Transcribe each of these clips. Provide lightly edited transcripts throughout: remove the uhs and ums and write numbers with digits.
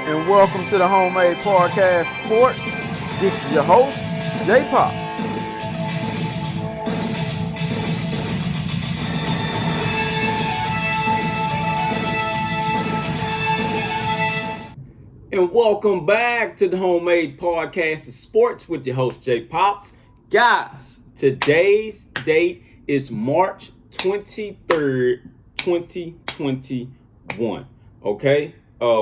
and welcome to the Homemade Podcast Sports. This is your host, J Pops. And welcome back to the Homemade Podcast of Sports with your host, J Pops. Guys, today's date is March 23rd, 2021. Okay?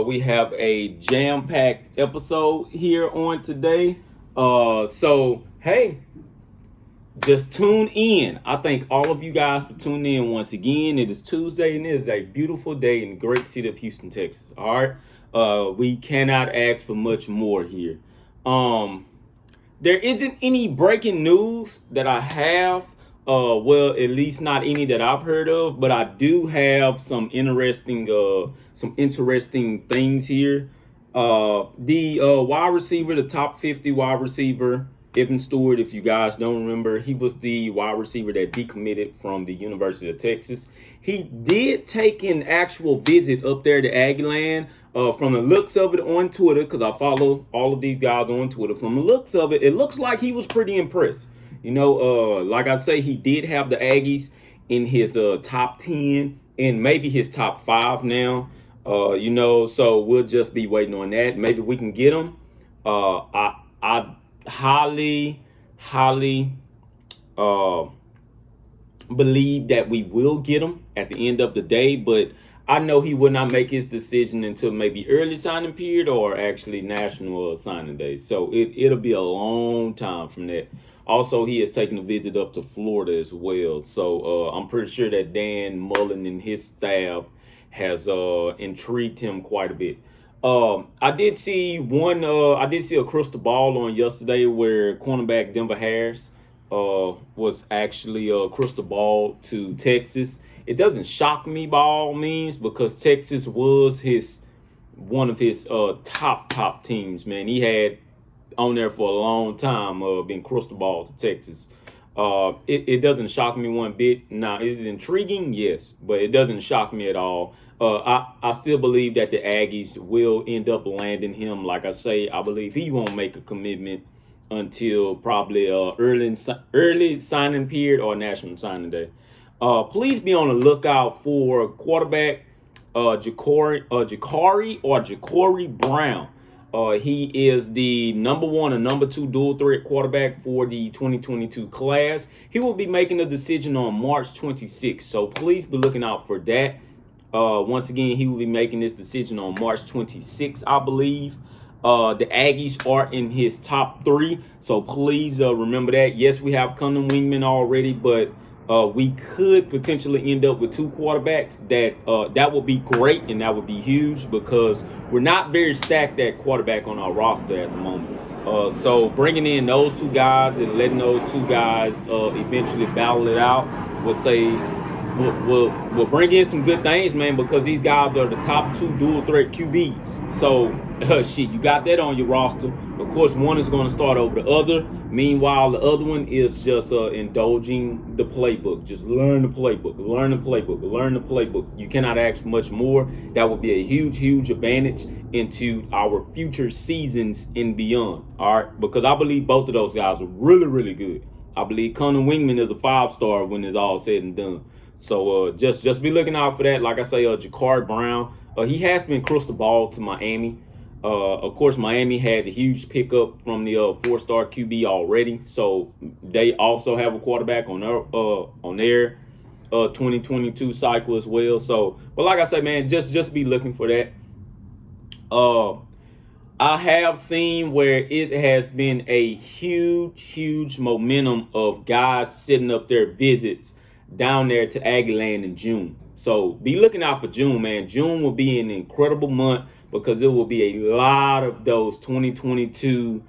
We have a jam-packed episode here on today. Hey, just tune in. I thank all of you guys for tuning in once again. It is Tuesday, and it is a beautiful day in the great city of Houston, Texas. All right? We cannot ask for much more here. There isn't any breaking news that I have. Well, at least not any that I've heard of, but I do have some interesting things here. The wide receiver, the top 50 wide receiver, Evan Stewart, if you guys don't remember, he was the wide receiver that decommitted from the University of Texas. He did take an actual visit up there to Aggieland. From the looks of it on Twitter, because I follow all of these guys on Twitter, from the looks of it, it looks like he was pretty impressed. Like I say, he did have the Aggies in his top 10 and maybe his top 5 now. So we'll just be waiting on that. Maybe we can get him. I highly believe that we will get him at the end of the day, but I know he will not make his decision until maybe early signing period or actually national signing day. So it'll be a long time from that. Also, he has taken a visit up to Florida as well. So I'm pretty sure that Dan Mullen and his staff has intrigued him quite a bit. I did see a crystal ball on yesterday where cornerback Denver Harris was actually a crystal ball to Texas. It doesn't shock me by all means because Texas was one of his top teams, man. He had on there for a long time been crystal ball to Texas. It doesn't shock me one bit. Now, is it intriguing? Yes, but it doesn't shock me at all. I still believe that the Aggies will end up landing him. Like I say, I believe he won't make a commitment until probably early signing period or national signing day. Please be on the lookout for quarterback Ja'Cory Brown. He is the number 1 and number 2 dual threat quarterback for the 2022 class. He will be making a decision on March 26th, so please be looking out for that. Once again, he will be making this decision on March 26th, I believe. The Aggies are in his top 3, so please remember that. Yes, we have Cunning Wingman already, but we could potentially end up with 2 quarterbacks. That would be great, and that would be huge because we're not very stacked at quarterback on our roster at the moment. So bringing in those 2 guys and letting those 2 guys eventually battle it out, we'll bring in some good things, man, because these guys are the top 2 dual threat QBs. So you got that on your roster. Of course, one is going to start over the other. Meanwhile, the other one is just indulging the playbook. Just learn the playbook. You cannot ask for much more. That would be a huge advantage into our future seasons and beyond. All right, because I believe both of those guys are really good. I believe Connor Wingman is a 5-star when it's all said and done. So just be looking out for that. Like I say, Ja'Cory Brown, he has been crystal ball to Miami. Of course, Miami had a huge pickup from the 4-star QB already, so they also have a quarterback on their 2022 cycle as well. So, but like I say, man, just be looking for that. I have seen where it has been a huge momentum of guys setting up their visits down there to Aggieland in June. So be looking out for June, man. June will be an incredible month because there will be a lot of those 2022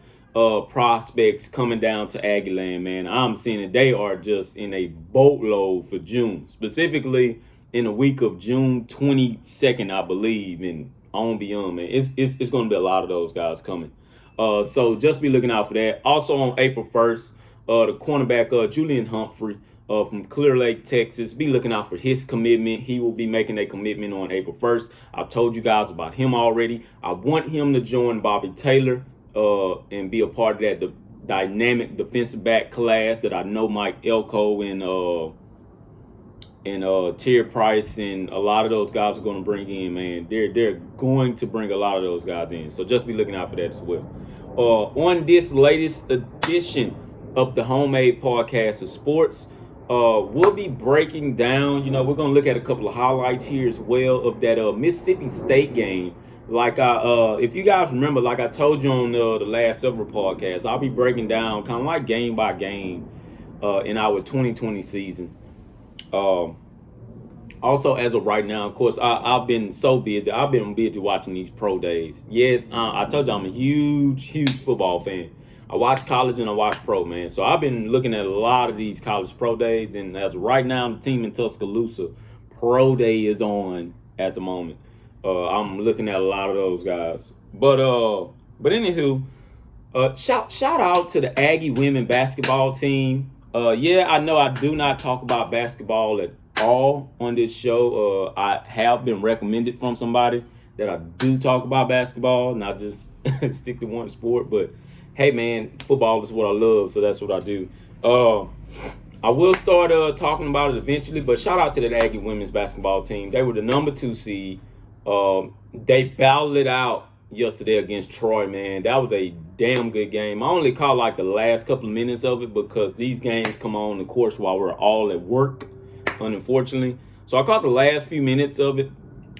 prospects coming down to Aggieland, man. I'm seeing it. They are just in a boatload for June, specifically in the week of June 22nd, I believe, and on beyond, man. It's going to be a lot of those guys coming. So just be looking out for that. Also on April 1st, the cornerback Julian Humphrey from Clear Lake, Texas. Be looking out for his commitment. He will be making a commitment on April 1st. I've told you guys about him already. I want him to join Bobby Taylor and be a part of that dynamic defensive back class that I know Mike Elko and Terry Price and a lot of those guys are going to bring in, man. They're going to bring a lot of those guys in. So just be looking out for that as well. On this latest edition of the Homemade Podcast of Sports, we'll be breaking down, we're going to look at a couple of highlights here as well of that Mississippi State game. Like if you guys remember, like I told you on the last several podcasts, I'll be breaking down kind of like game by game in our 2020 season. Also, as of right now, of course, I've been so busy. I've been busy watching these pro days. Yes, I told you I'm a huge football fan. I watch college and I watch pro, man. So I've been looking at a lot of these college pro days. And as of right now, the team in Tuscaloosa, pro day is on at the moment. I'm looking at a lot of those guys. But anywho, shout out to the Aggie women basketball team. Yeah, I know I do not talk about basketball at all on this show. I have been recommended from somebody that I do talk about basketball, not just stick to one sport. But hey, man, football is what I love, so that's what I do. I will start talking about it eventually, but shout out to the Aggie women's basketball team. They were the number 2 seed. They battled it out yesterday against Troy, man. That was a damn good game. I only caught like the last couple of minutes of it because these games come on, of course, while we're all at work, unfortunately. So I caught the last few minutes of it.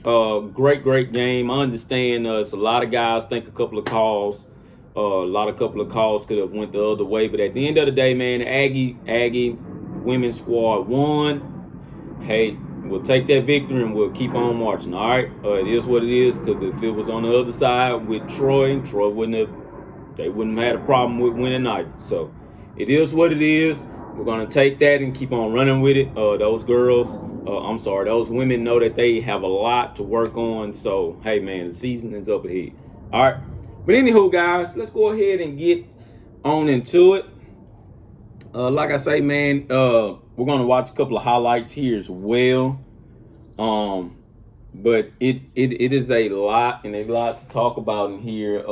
Great game. I understand it's a lot of guys think a couple of calls could have went the other way, but at the end of the day, man, the Aggie women's squad won. Hey, we'll take that victory and we'll keep on marching. All right, it is what it is. Because if it was on the other side with Troy wouldn't have had a problem with winning night. So it is what it is. We're gonna take that and keep on running with it. Those women know that they have a lot to work on. So hey, man, the season is up ahead. All right, but anywho, guys, let's go ahead and get on into it. Like I say, man, we're gonna watch a couple of highlights here as well. But it is a lot to talk about in here.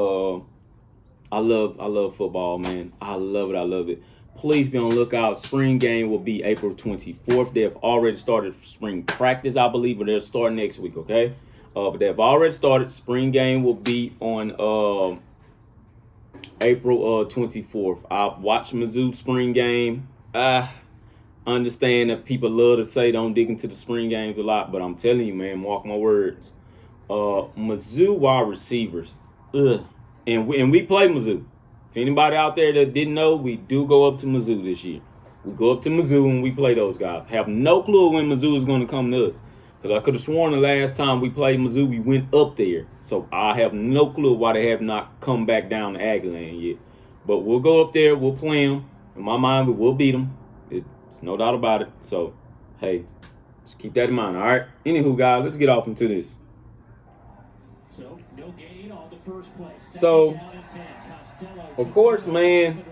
I love football, man. I love it. Please be on the lookout. Spring game will be April 24th. They have already started spring practice, I believe, but they'll start next week, okay? But they've already started. Spring game will be on April 24th. I watched Mizzou spring game. I understand that people love to say don't dig into the spring games a lot, but I'm telling you, man, mark my words. Mizzou wide receivers. And we play Mizzou. If anybody out there that didn't know, we do go up to Mizzou this year. We go up to Mizzou and we play those guys. Have no clue when Mizzou is going to come to us. Because I could have sworn the last time we played Mizzou, we went up there. So I have no clue why they have not come back down to Aggieland yet. But we'll go up there. We'll play them. In my mind, we will beat them. It's no doubt about it. So, hey, just keep that in mind, all right? Anywho, guys, let's get off into this. So, no gain on the first play. So, of course, man.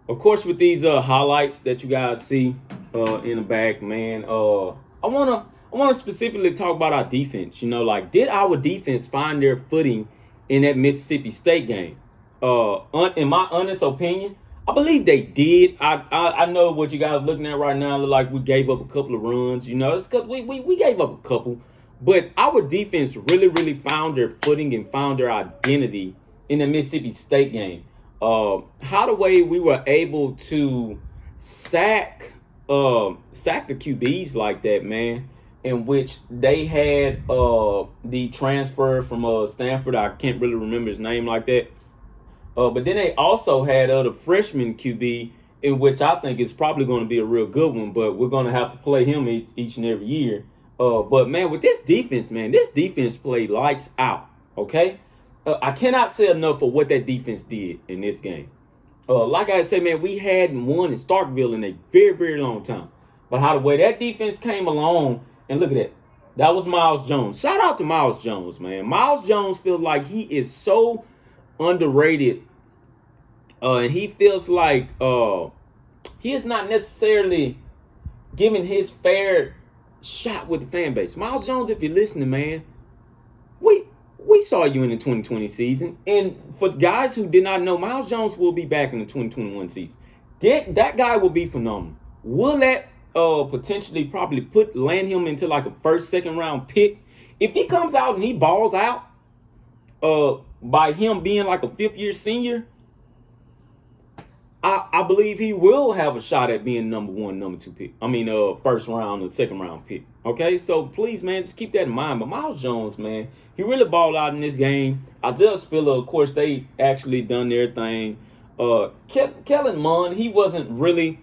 Of course, with these highlights that you guys see in the back, man, I wanna specifically talk about our defense. Did our defense find their footing in that Mississippi State game? In my honest opinion, I believe they did. I know what you guys are looking at right now. Look like we gave up a couple of runs. It's because we gave up a couple. But our defense really found their footing and found their identity in the Mississippi State game. How the way we were able to sack the QBs like that, man, in which they had the transfer from Stanford. I can't really remember his name like that. But then they also had the freshman QB, in which I think is probably going to be a real good one, but we're going to have to play him each and every year. But, man, with this defense, played lights out, okay? I cannot say enough for what that defense did in this game. Like I said, man, we hadn't won in Starkville in a very long time. But how the way that defense came along, and look at that. That was Miles Jones. Shout out to Miles Jones, man. Miles Jones feels like he is so underrated And he feels like he is not necessarily giving his fair shot with the fan base. Miles Jones, if you're listening, man, we saw you in the 2020 season. And for guys who did not know, Miles Jones will be back in the 2021 season. That guy will be phenomenal. Will that potentially probably land him into like a first, second round pick? If he comes out and he balls out by him being like a fifth year senior, I believe he will have a shot at being number one, number two pick. I mean, first round or second round pick. Okay, so please, man, just keep that in mind. But Miles Jones, man, he really balled out in this game. Isaiah Spiller, of course, they actually done their thing. Kellen Mond, he wasn't really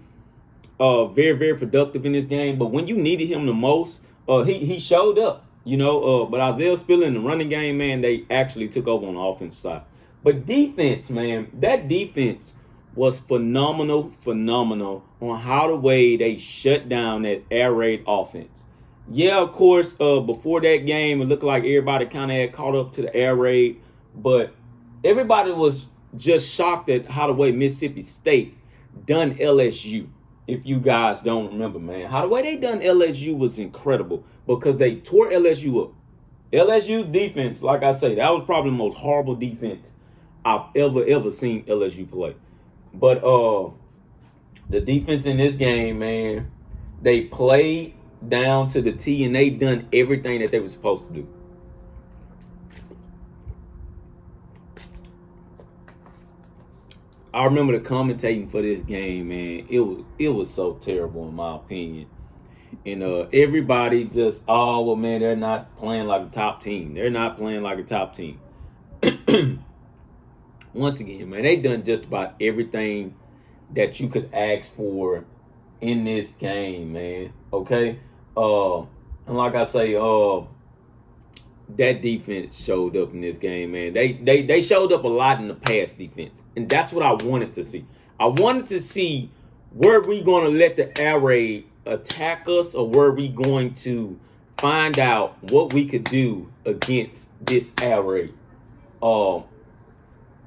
very, very productive in this game. But when you needed him the most, he showed up. But Isaiah Spiller in the running game, man, they actually took over on the offensive side. But defense, man, that defense was phenomenal on how the way they shut down that air raid offense. Yeah, of course, before that game, it looked like everybody kind of had caught up to the air raid, but everybody was just shocked at how the way Mississippi State done LSU. If you guys don't remember, man, how the way they done LSU was incredible because they tore LSU up. LSU defense, like I say, that was probably the most horrible defense I've ever seen LSU play. But the defense in this game, man, they played down to the T and they done everything that they were supposed to do. I remember the commentating for this game, man. It was so terrible in my opinion. And everybody just, oh, well, man, they're not playing like a top team. They're not playing like a top team. Once again, man, they done just about everything that you could ask for in this game, man. Okay? And like I say, that defense showed up in this game, man. They showed up a lot in the pass defense. And that's what I wanted to see. I wanted to see were we going to let the air raid attack us or were we going to find out what we could do against this air raid.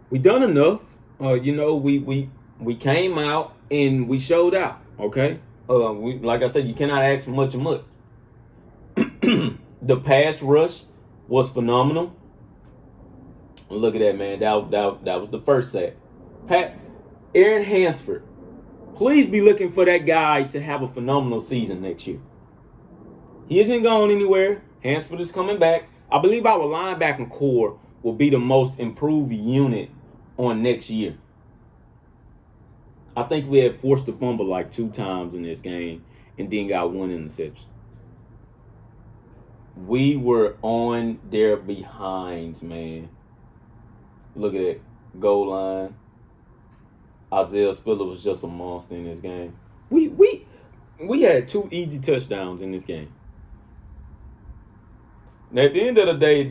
We done enough. We came out and we showed out. Okay. Like I said, you cannot ask for much. The pass rush was phenomenal. Look at that, man. That was the first sack. Aaron Hansford. Please be looking for that guy to have a phenomenal season next year. He isn't going anywhere. Hansford is coming back. I believe our linebacking core will be the most improved unit on next year. I think we had forced a fumble like 2 times in this game and then got 1 interception. We were on their behinds, man. Look at that goal line. Isaiah Spiller was just a monster in this game. We had 2 easy touchdowns in this game. Now, at the end of the day,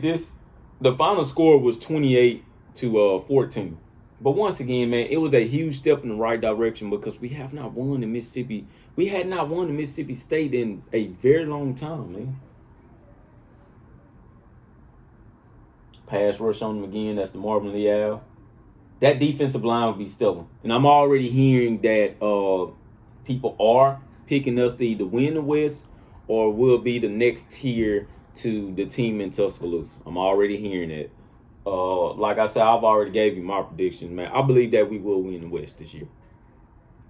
the final score was 28-14. But once again, man, it was a huge step in the right direction because we have not won the Mississippi. We had not won the Mississippi State in a very long time, man. Pass rush on them again. That's the Marvin Leal. That defensive line will be stellar. And I'm already hearing that people are picking us to either win the West or will be the next tier to the team in Tuscaloosa. I'm already hearing that. Like I said, I've already gave you my prediction, man. I believe that we will win the West this year.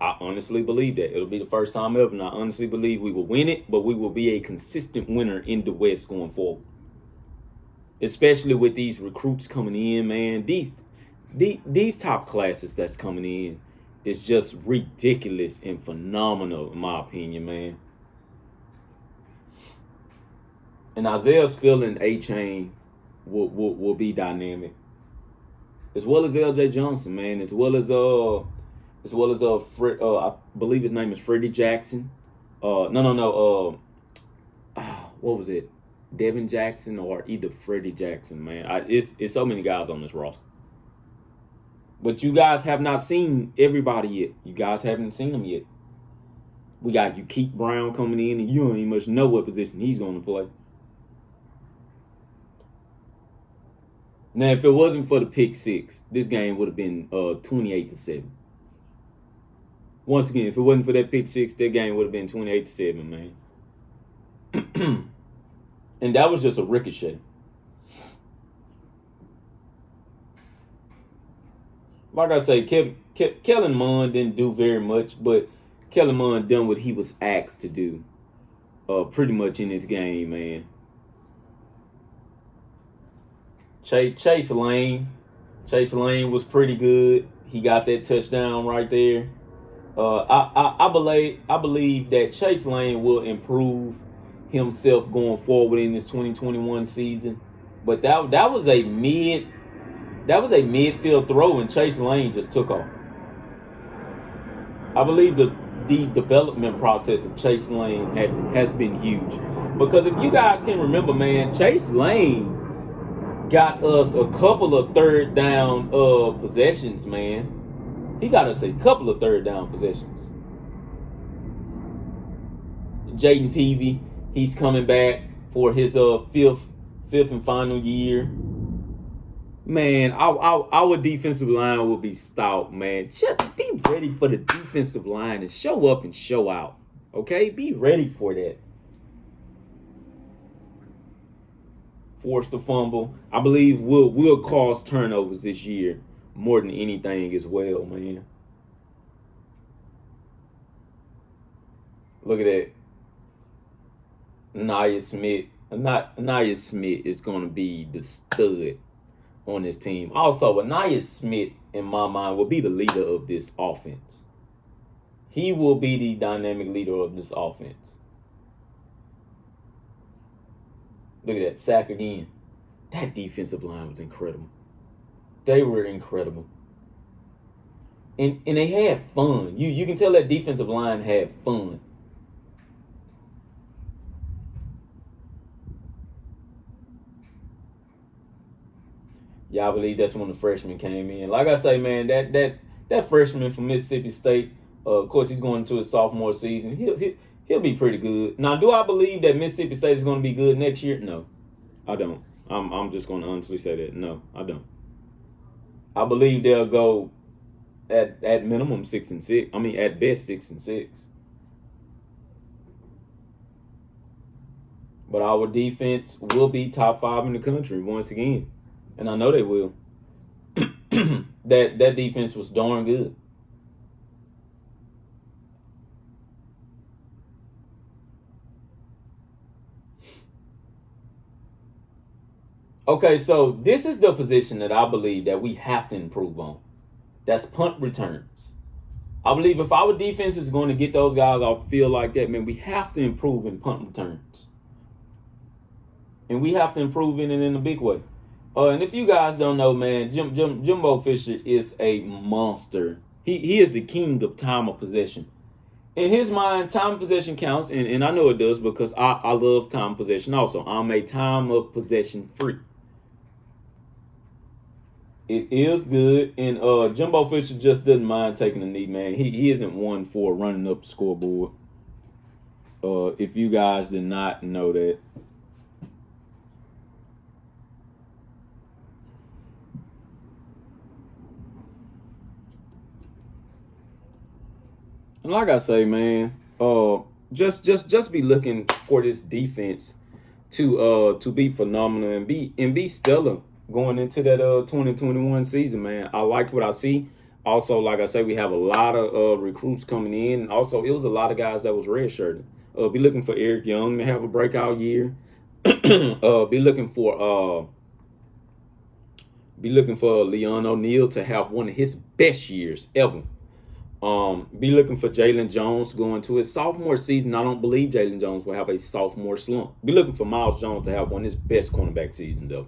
I honestly believe that. It'll be the first time ever, and I honestly believe we will win it, but we will be a consistent winner in the West going forward. Especially with these recruits coming in, man. These top classes that's coming in is just ridiculous and phenomenal, in my opinion, man. And Isaiah Spiller and A-Chain will be dynamic, as well as L.J. Johnson, man, as well as I believe his name is Freddie Jackson. What was it? Devin Jackson or either Freddie Jackson, man. It's so many guys on this roster. But you guys have not seen everybody yet. You guys haven't seen them yet. We got Keith Brown coming in, and you don't even much know what position he's going to play. Now, if it wasn't for the pick six, this game would have been 28-7. Once again, if it wasn't for that pick six, that game would have been 28-7, man. And that was just a ricochet. Like I say, Kellen Mond didn't do very much, but Kellen Mond done what he was asked to do pretty much in this game, man. Chase Lane was pretty good. He got that touchdown right there. I believe that Chase Lane will improve himself going forward in this 2021 season. But that was a midfield throw, and Chase Lane just took off. I believe the development process of Chase Lane has been huge. Because if you guys can remember, man, Chase Lane got us a couple of third down possessions, man. He got us a couple of third down possessions. Jaden Peavy, he's coming back for his fifth and final year. Man, our defensive line will be stout, man. Just be ready for the defensive line and show up and show out. Okay? Be ready for that. Forced a fumble. I believe will cause turnovers this year more than anything as well, man. Look at that. Anaya Smith is going to be the stud on this team. Also, Anaya Smith, in my mind, will be the leader of this offense. He will be the dynamic leader of this offense. Look at that, sack again. That defensive line was incredible. They were incredible. And they had fun. You can tell that defensive line had fun. Yeah, I believe that's when the freshman came in. Like I say, man, that freshman from Mississippi State, of course, he's going into his sophomore season. He'll be pretty good. Now, do I believe that Mississippi State is going to be good next year? No, I don't. I'm just going to honestly say that. No, I don't. I believe they'll go at minimum 6-6. I mean, at best 6-6. But our defense will be top 5 in the country once again. And I know they will. That defense was darn good. Okay, so this is the position that I believe that we have to improve on. That's punt returns. I believe if our defense is going to get those guys off the field like that, man, we have to improve in punt returns. And we have to improve in it in a big way. And if you guys don't know, man, Jimbo Fisher is a monster. He is the king of time of possession. In his mind, time of possession counts, and I know it does because I love time of possession also. I'm a time of possession freak. It is good, and Jimbo Fisher just doesn't mind taking a knee, man. He isn't one for running up the scoreboard. If you guys did not know that. And like I say, man, just be looking for this defense to be phenomenal and be stellar going into that 2021 season, man. I like what I see. Also, like I say, we have a lot of recruits coming in. And also, it was a lot of guys that was redshirted. Be looking for Eric Young to have a breakout year. Be looking for Leon O'Neal to have one of his best years ever. Be looking for Jalen Jones to go into his sophomore season. I don't believe Jalen Jones will have a sophomore slump. Be looking for Miles Jones to have one of his best cornerback seasons, though.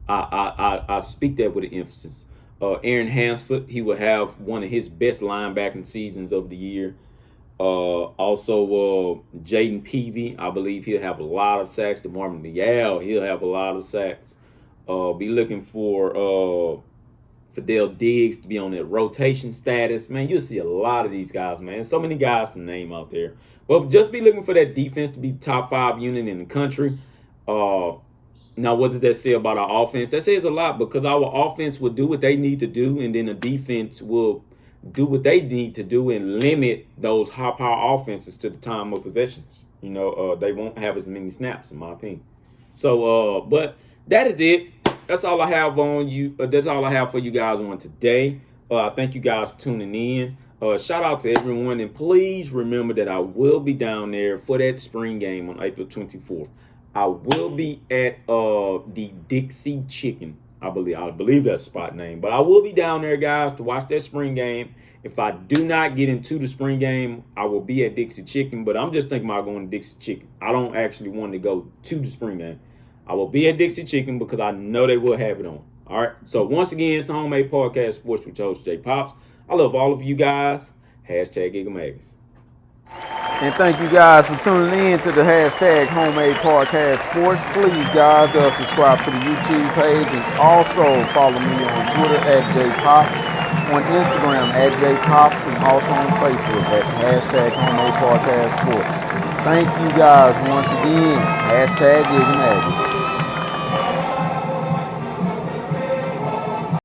I speak that with an emphasis. Aaron Hansford, he will have one of his best linebacking seasons of the year. Also, Jaden Peavy, I believe he'll have a lot of sacks. DeMarvin Leal, he'll have a lot of sacks. Be looking for Fidel Diggs to be on that rotation status. Man, you'll see a lot of these guys, man. So many guys to name out there. But just be looking for that defense to be top 5 unit in the country. Now, what does that say about our offense? That says a lot because our offense will do what they need to do, and then the defense will do what they need to do and limit those high power offenses to the time of possessions. They won't have as many snaps, in my opinion. So, but that is it. That's all I have on you. That's all I have for you guys on today. Thank you guys for tuning in. Shout out to everyone, and please remember that I will be down there for that spring game on April 24th. I will be at the Dixie Chicken. I believe that's the spot name. But I will be down there, guys, to watch that spring game. If I do not get into the spring game, I will be at Dixie Chicken. But I'm just thinking about going to Dixie Chicken. I don't actually want to go to the spring game. I will be at Dixie Chicken because I know they will have it on. All right. So once again, it's the Homemade Podcast Sports with your host, Jay Pops. I love all of you guys. Hashtag Gigamagas. And thank you guys for tuning in to the hashtag Homemade Podcast Sports. Please, guys, subscribe to the YouTube page and also follow me on Twitter at JPops, on Instagram at JPops, and also on Facebook at hashtag Homemade Podcast Sports. Thank you guys once again. Hashtag Gigamagas.